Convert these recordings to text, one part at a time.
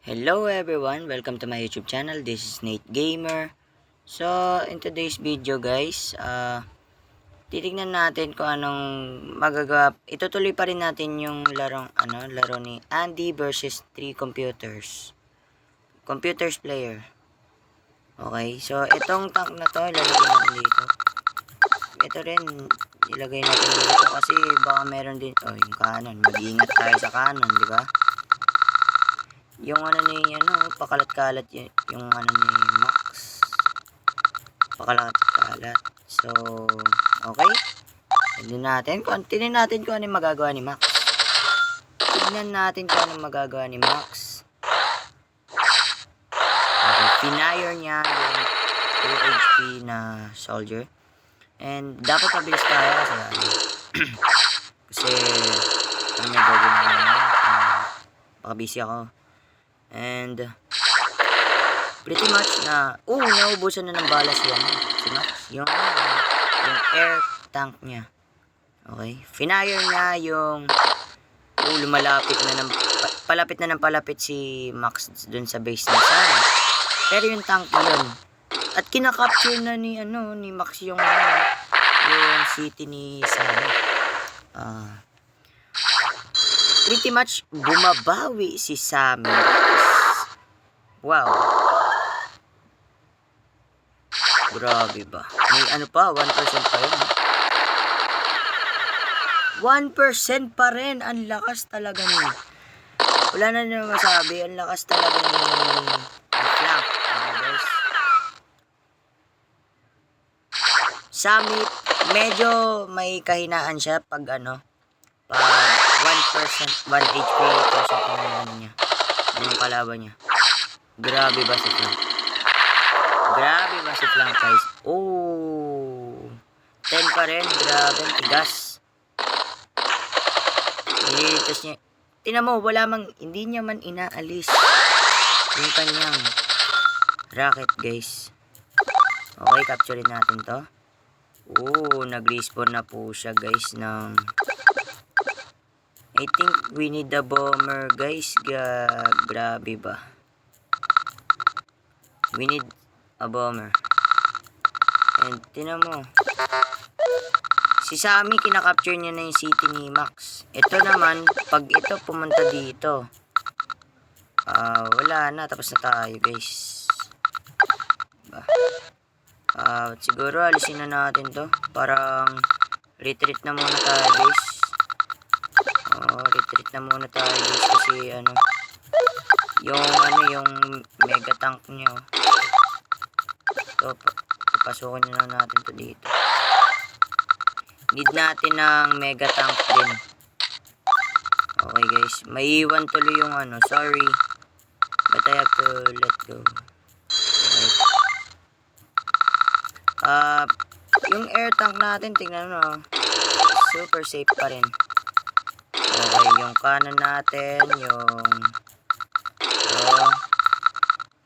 Hello everyone, welcome to my YouTube channel. This is Nate Gamer. So, in today's video guys, titignan natin kung anong magagawa. Itutuloy pa rin natin yung laro ni Andy versus 3 computers player. Okay, so itong tank na to, ilalagay natin dito. Ito rin, ilagay natin dito kasi baka meron din, yung cannon. Mag-iingat tayo sa cannon, di ba? Yung pakalat-kalat yung ni Max. Pakalat-kalat. So, okay. Tingnan natin kung ano yung magagawa ni Max. Tingnan natin kung ano yung magagawa ni Max. Okay, finire niya yung 2 HP na soldier. And dapat mabilis tayo kasi ano gagawin naman baka busy ako. And pretty much naubusan na ng balas si Max, yung air tank niya. Okay, finire niya yung palapit si Max dun sa base niya sana. Pero yung tank yun at kinakapture na ni Max yung city ni Sana. Pretty much bumabawi si Sammy. Wow. Grabe ba? May 1% pa yun. 1% pa rin. Ang lakas talaga niya. Wala na naman masabi. Ang lakas talaga ni Flank. Guys. Sammy, medyo may kahinaan siya pag 1%, 1 HP niya. Yung kalaban niya. Grabe ba si Flank? Guys? 10 pa rin. Grabe, tigas. Nililigtas niya. Tingnan mo, hindi niya man inaalis yung kanyang rocket, guys. Okay, capturein natin to. Nag-respawn na po siya, guys, ng I think we need the bomber, guys. Grabe ba? We need a bomber. And tinan mo. Si Sammy, kinakapture niya na yung city ni Max. Ito naman, pag ito pumunta dito. Wala na. Tapos na tayo, guys. Diba? Siguro alisin na natin to. Parang retreat na muna tayo, guys. Retreat na muna tayo, guys. Kasi yung mega tank niya. Ito, papasukin na natin to dito. Need natin ng mega tank din. Okay, guys. Maiiwan tuloy yung sorry. But I have to let go. Right. Yung air tank natin, tingnan mo. Super safe pa rin. Okay, yung cannon natin,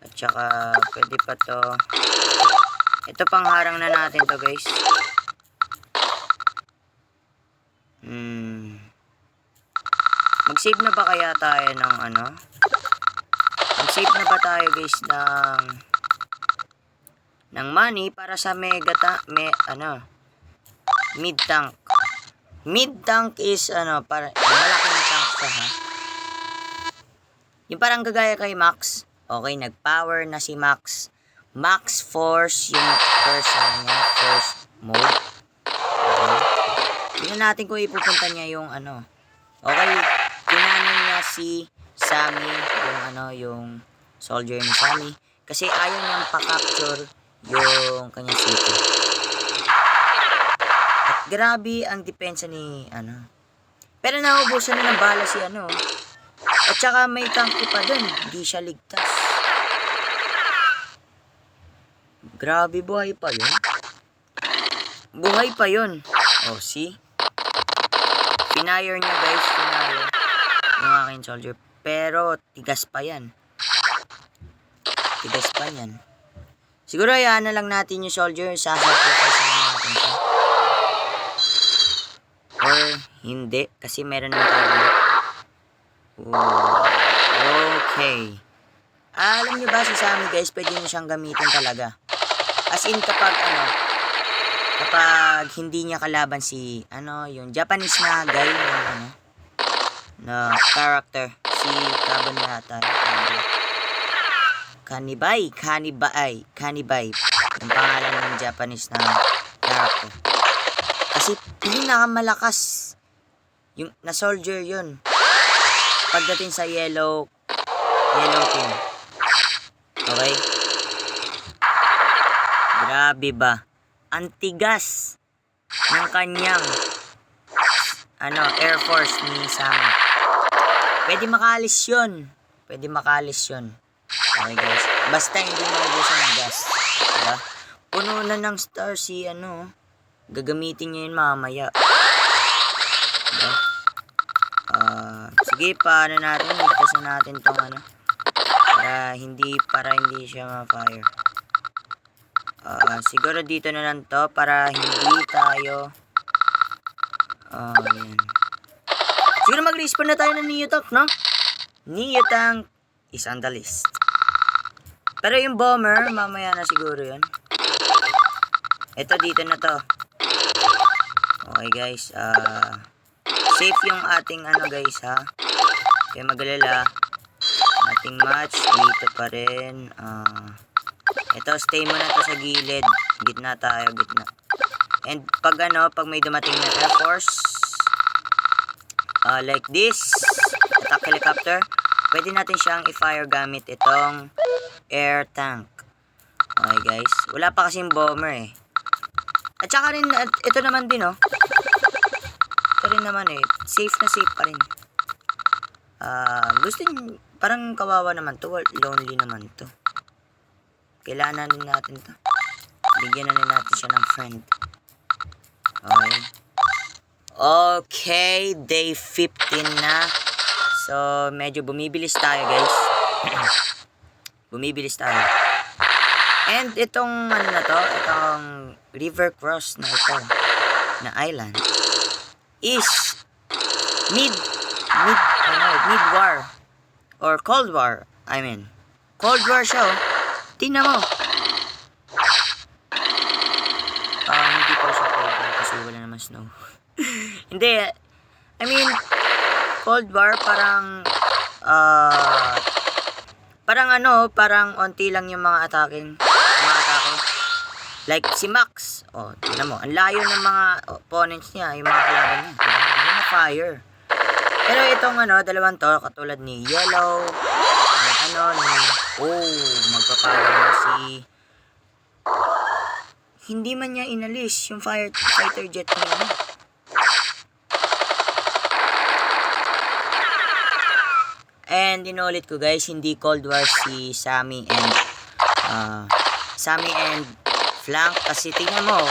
at saka pwede pa to. Ito pang harang na natin to, guys. Mag-save na ba kaya tayo ng Mag-save na ba tayo, guys, ng money para sa mid tank. Mid tank is para malaking tank siya, ha. Yung parang gagaya kay Max. Okay, nag-power na si Max. Max Force yung first mode. Okay. Tingnan natin kung ipupunta niya yung Okay, tinanan niya si Sammy, yung soldier ni Sammy. Kasi ayaw niyang pa-capture yung kanyang city. At grabe ang depensa ni Pero naubusan na ng bala si At saka may tanky pa dun. Hindi siya ligtas. Grabe, buhay pa yun. See? Finire niya, guys. Yung aking soldier. Pero tigas pa yan. Siguro hayaan na lang natin yung soldier. Sasacrifice na natin siya. Or hindi. Kasi meron naman tayo. Okay. Alam nyo ba si Sammy guys, pwede nyo siyang gamitin talaga. As in kapag kapag hindi niya kalaban si yung Japanese na guy na character, si Kabon yata. Kanibay. Yung pangalan ng Japanese na character. Kasi pinakamalakas yung na soldier yun. Pagdating sa yellow team. Okay? Grabe ba? Antigas ng kanyang Air Force ni Sammy. Pwede makalis yun. Okay guys. Basta hindi maubusan ng gas. Diba? Puno na ng star si gagamitin niya yun mamaya. Diba? Sige, paano natin? Ligtas na natin tong para hindi siya ma-fire. Siguro dito na lang to para hindi tayo yan. Siguro mag-respawn na tayo ng Neotank, no? Neotank is on the list. Pero yung bomber, mamaya na siguro yun. Ito, dito na to. Okay guys, safe yung ating guys ha. Kaya magalala. Ating match dito pa rin. Ito, stay muna to sa gilid. Gitna tayo. And pag may dumating na Air Force, like this, attack helicopter, pwede natin siyang i-fire gamit itong air tank. Okay guys, wala pa kasing bomber eh. At saka rin, ito naman din ito rin naman safe pa rin. Gusto nyo, parang kawawa naman to, lonely naman to. Kailangan natin to. Bigyan na natin siya ng friend. Okay, day 15 na. So, medyo bumibilis tayo guys. And itong itong river cross na ito, na island, is mid war or cold war. Cold war siya tingnan mo. Hindi pa siya cold war kasi wala naman snow. Hindi, cold war parang parang onti lang yung mga atake. Like si Max. Tingnan mo, ang layo ng mga opponents niya, yung mga kalaban niya. Hindi na fire. Pero itong dalawang to, katulad ni Yellow, magpapower na si... Hindi man niya inalis yung fighter jet niya. And inulit ko guys, hindi cold war si Sammy and Flank kasi tingnan mo,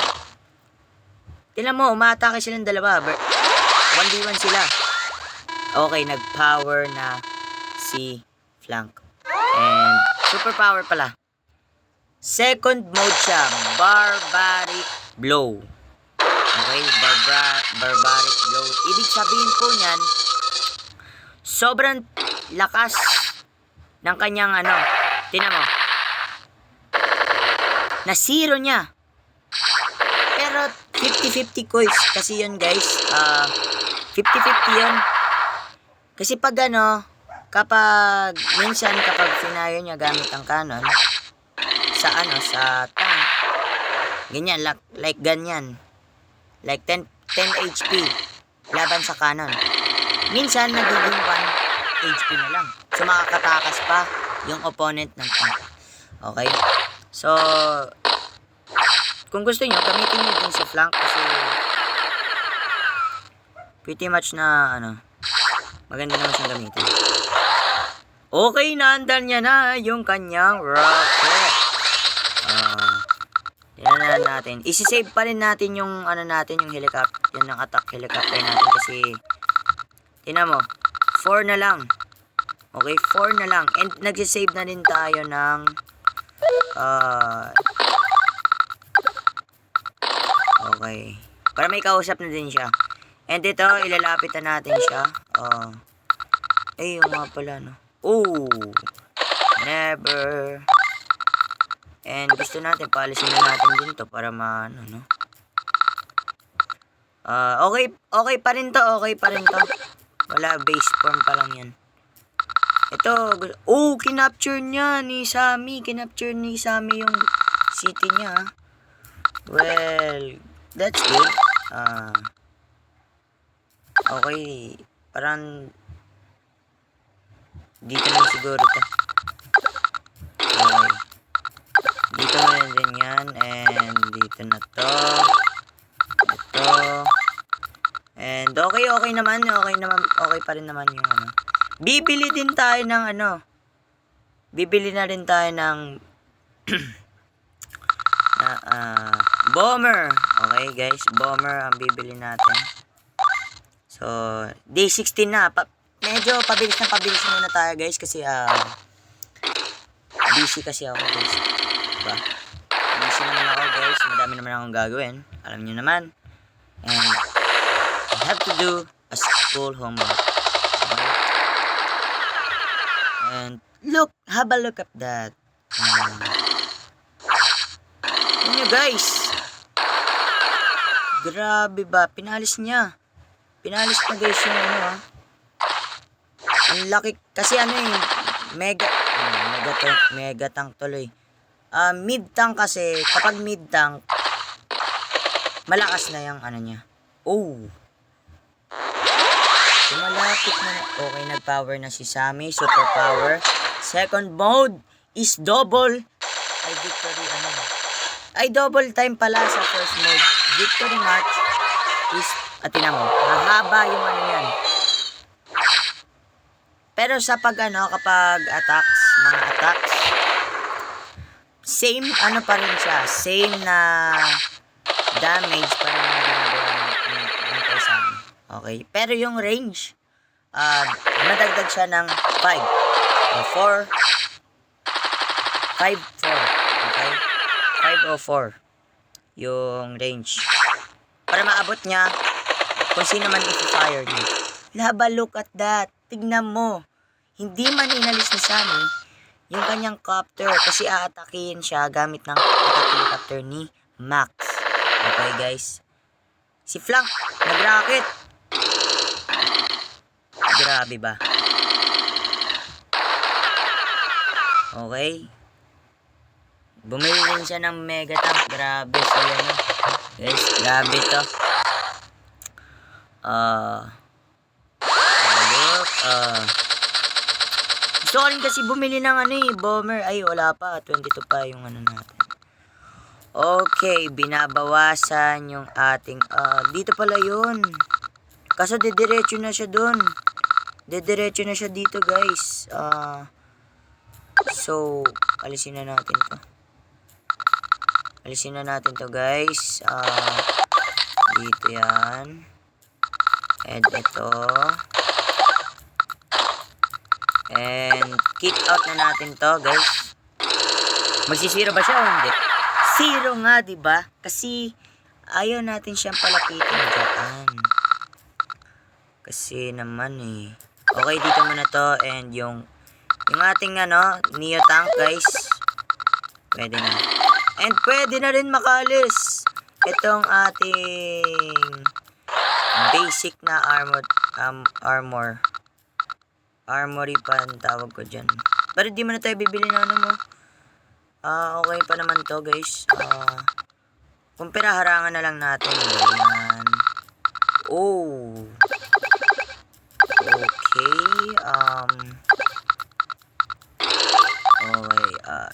umatake silang dalawa. 1v1 sila. Okay, nag-power na si Flank. And super power pala. Second mode siya, Barbaric Blow. Okay, Barbaric Blow. Ibig sabihin po niyan, sobrang lakas ng kanyang tingnan mo. Na zero niya. Pero 50-50 coins kasi yun guys. 50-50 yun. Kasi pag kapag finayo niya gamit ang cannon sa tank, ganyan, like ganyan, like 10 HP laban sa cannon, minsan nagiging 1 HP na lang, so makakatakas pa yung opponent ng tank. Okay, so kung gusto nyo, gamitin nyo din si Flank kasi pretty much na maganda naman siyang gamitin. Okay, naandar niya na yung kanyang rocket. Tingnan natin. Isi-save pa rin natin yung yung helicopter, yung attack helicopter natin kasi tingnan mo, 4 na lang. Okay, 4 na lang. And nag-save na din tayo ng okay. Para may kausap na din siya. And ito, ilalapit na natin siya. Yung nga pala, no? Forever. And gusto natin, paalisin na natin din to para maano, no? Okay pa rin to, Wala, base form pa lang yan. Ito, kinapture niya ni Sammy. Kinapture ni Sammy yung city niya. Well, that's good. Okay, parang dito na siguro to. Okay. Dito na din yan, and dito na to. Ito. And okay naman, okay pa rin naman yung ano. Bibili na rin tayo ng bomber. Okay guys, bomber ang bibili natin. So, day 16 na. Medyo pabilis muna tayo guys kasi busy kasi ako guys. Diba? Busy naman ako guys. Madami naman akong gagawin. Alam niyo naman. And I have to do a school homework. Okay? And have a look at that. Yun guys. Grabe ba? Pinalis niya guys yung ano Ang laki. Kasi mega tank tuloy. Mid tank kasi, kapag mid tank, malakas na yung ano niya. Malapit na. Okay, nag-power na si Sammy. Super power. Second mode is double. Double time pala sa first mode. Victory match is, tingnan mo, mahaba yung ano yan. Pero sa kapag mga attacks, same pa rin siya. Same na damage pa rin yung ginagawa ng kay Sammy. Okay? Pero yung range, madagdag siya ng 5 o 4. 5-4. Okay? 5 o 4 yung range. Para maabot niya kung sino man i-fire niya. Look at that. Tignan mo. Hindi man inalis ni Sammy yung kanyang copter kasi aatakihin siya gamit ng helicopter ni Max. Okay guys. Si Flank nag-rocket. Grabe ba? Okay. Bumili din siya ng mega tank. Grabe siya yan. Guys, grabe to. Gusto ko rin kasi bumili ng bomber. Ay, wala pa. 22 pa yung ano natin. Okay, binabawasan yung ating, dito pala yun. Kaso dediretso na siya dun. Dediretso na siya dito guys. So, alisin na natin to. Guys. Dito yan. And ito. And kick out na natin to guys. Magsisiro ba siya o hindi? Zero nga, diba? Kasi ayaw natin siyang palapitin dyan. Kasi naman Okay, dito muna to. And yung ating Neo tank guys. Pwede na. And pwede na rin makalis itong ating basic na armory pa ang tawag ko dyan. Pero di mo na tayo bibili na okay pa naman to guys. Kumpira harangan na lang natin. Yan.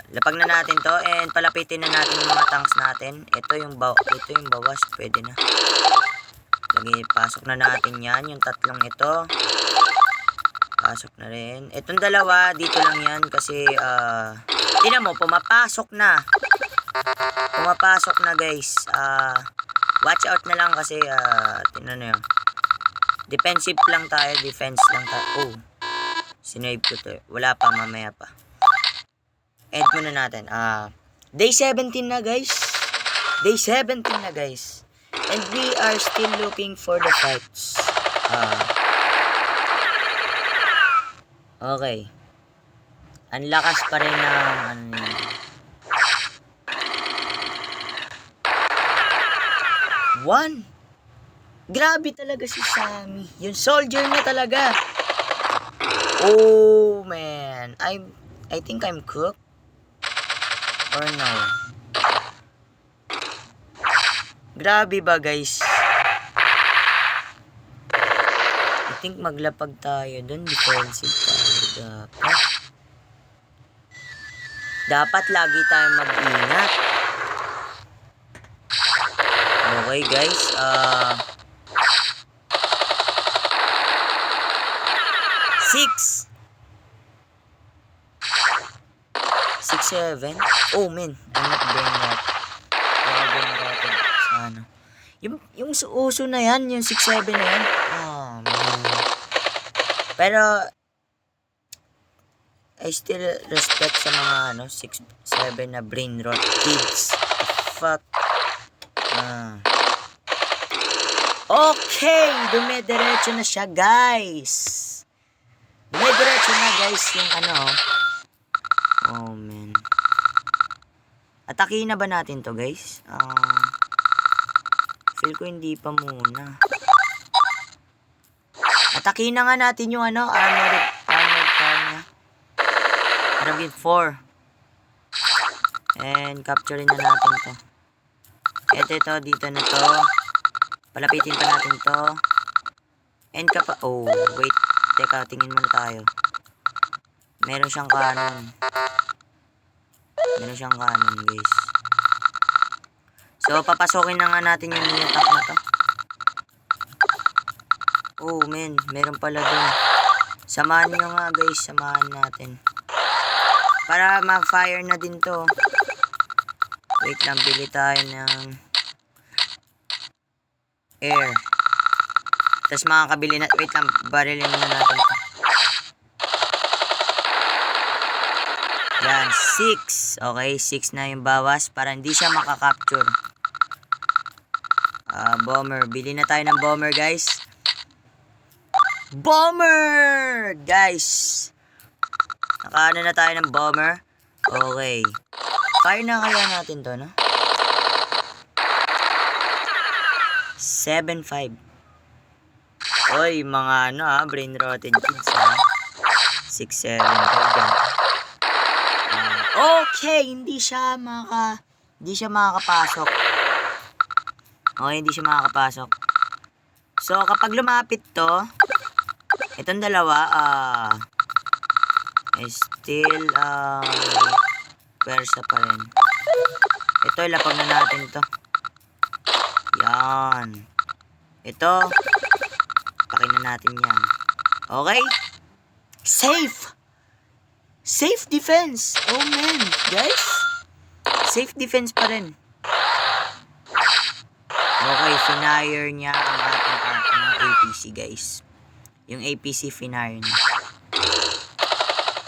Lapag na natin to and palapitin na natin yung mga tanks natin. Ito yung bawas, pwede na. Pasok na natin yan, yung tatlong ito. Pasok na rin. Itong dalawa, dito lang yan kasi, tingnan mo, pumapasok na guys. Watch out na lang kasi, tingnan nyo. Defense lang tayo. Sinave ko to. Wala pa, mamaya pa. End muna natin. Day 17 na guys. And we are still looking for the fights. Okay. Ang lakas pa rin ng ano nila. One. Grabe talaga si Sammy. Yung soldier niya talaga. Oh man. I think I'm cooked. Or no. Grabe ba guys? I think maglapag tayo dun. Defensive tayo. Dapat lagi tayong mag-ingat. Okay guys. 6, 7. Oh man, I'm not brain rot. Brain rotted sana. Yung uso na yan, yung 6, 7 na yan. Oh man. Pero I still respect sa mga 6, 7 na brain rot kids. Fuck. Okay, dumidiretso na siya guys. Dumidiretso na guys yung Oh man. Atakihin na ba natin to guys? Feel ko hindi pa muna. Atakihin na nga natin yung armored car niya. Armored 4. And capturein na natin to. Ito dito na to. Palapitin pa natin to. And oh wait. Teka, tingin muna tayo. Meron siyang cannon. Guys. So, papasokin na nga natin yung attack na to. Oh, man. Meron pala dun. Samahan nyo nga, guys. Samahan natin. Para ma-fire na din to. Wait lang, bili tayo ng air. Tapos makakabili na, wait lang, barilin muna natin ito. Yan, 6. Okay, 6 na yung bawas para hindi siya makakapture. Bomber. Bili na tayo ng bomber, guys. Bomber! Guys. Nakaano na tayo ng bomber. Okay. Fire na kaya natin to, no? 7-5. Oy, mga brain rotten kids, ha? 6-7 kayo dyan. Okay, hindi siya makakapasok. Okay, hindi siya makakapasok. So, kapag lumapit to, itong dalawa, still, persa pa rin. Ito, ilapag na natin to. Yan. Ito, pakin na natin yan. Okay? Safe! Safe defense! Oh man, guys. Safe defense pa rin. Okay, finire niya ang ating APC, guys. Yung APC finire niya.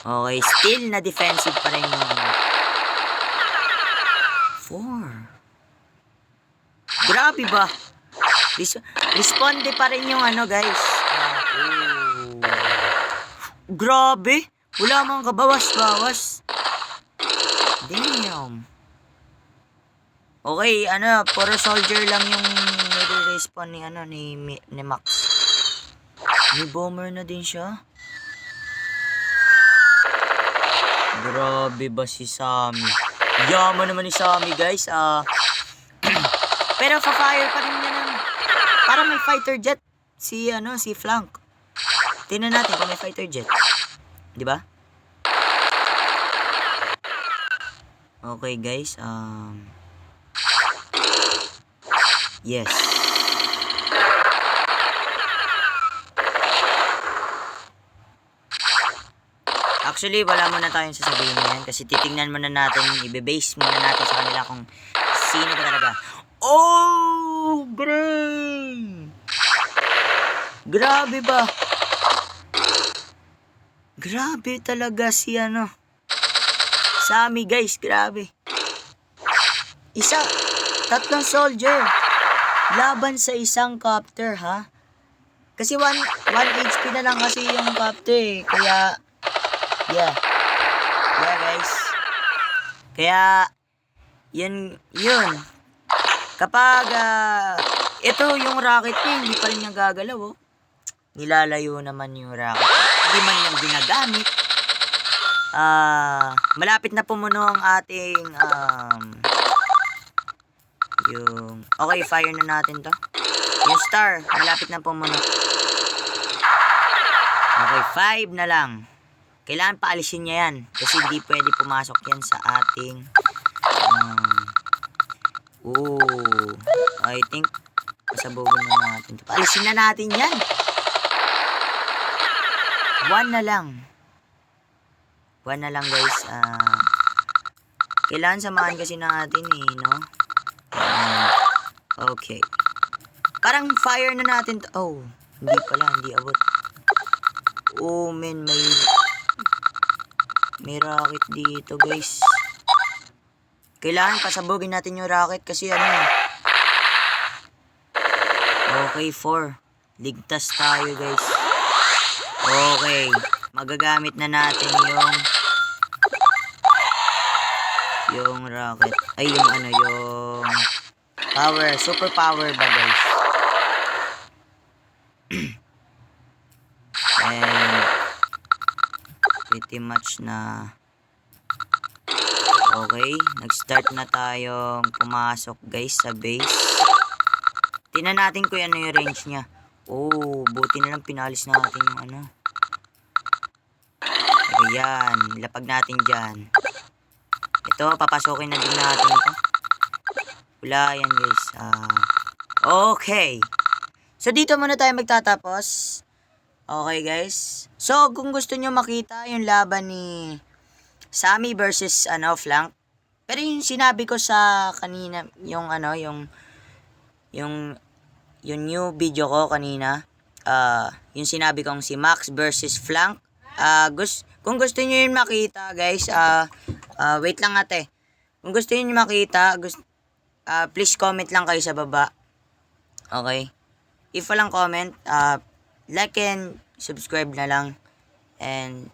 Okay, still na defensive pa rin yung 4. Grabe ba? Responde pa rin yung guys. Grabe. Wala mang kabawas-bawas. Damn. Okay, puro soldier lang yung nire-respawn ni Max. May bomber na din siya. Grabe ba si Sammy? Yaman naman ni Sammy, guys. Pero fa-fire pa rin niya ng para may fighter jet si flank. Tingnan natin kung may fighter jet. 'Di ba? Okay, guys. Yes. Actually, wala muna tayong sasabihin yan kasi titingnan muna natin, ibe-base muna natin sa kanila kung sino ba talaga. Oh, great! Grabe ba? Grabe talaga si Sammy, guys, grabe. Tatlong soldier laban sa isang copter, ha? Kasi 1 HP na lang kasi yung copter, kaya yeah. guys. Kaya, yun. Kapag, ito yung rocket niya, hindi pa rin niya gagalaw, oh. Nilalayo naman yung rocket. Hindi man niyang ginagamit. Malapit na pumuno ang ating, okay, fire na natin to. Yung star, malapit na pumuno. Okay, 5 na lang. Kailangan paalisin niya yan. Kasi hindi pwede pumasok yan sa ating, I think, pasabugin na natin. Paalisin na natin yan. 1 na lang. 1 na lang, guys. Kailangan samahan kasi natin no? Okay. Parang fire na natin. Oh, hindi pala, hindi abot. Oh, men, may rocket dito, guys. Kailangan pasabugin natin yung rocket kasi Okay, 4. Ligtas tayo, guys. Okay. Magagamit na natin yung rocket. Ay, yung power. Super power ba, guys? And pretty much na okay, nag-start na tayong pumasok, guys, sa base. Tingnan natin kung ano yung range niya. Oh, buti na lang pinalis natin yung ayan, lapag natin dyan. Ito, papasokin na din natin ito. Wala yan, guys. Okay. So, dito muna tayo magtatapos. Okay, guys. So, kung gusto nyo makita yung laban ni Sammy versus Flank. Pero yung sinabi ko sa kanina, yung new video ko kanina, yung sinabi kong si Max versus Flank. Kung gusto niyo yun makita, guys, wait lang ate. Kung gusto niyo makita, please comment lang kayo sa baba. Okay? If walang comment, like and subscribe na lang. And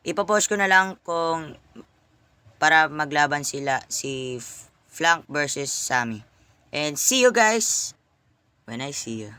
ipopost ko na lang kung para maglaban si Flank versus Sammy. And see you guys when I see you.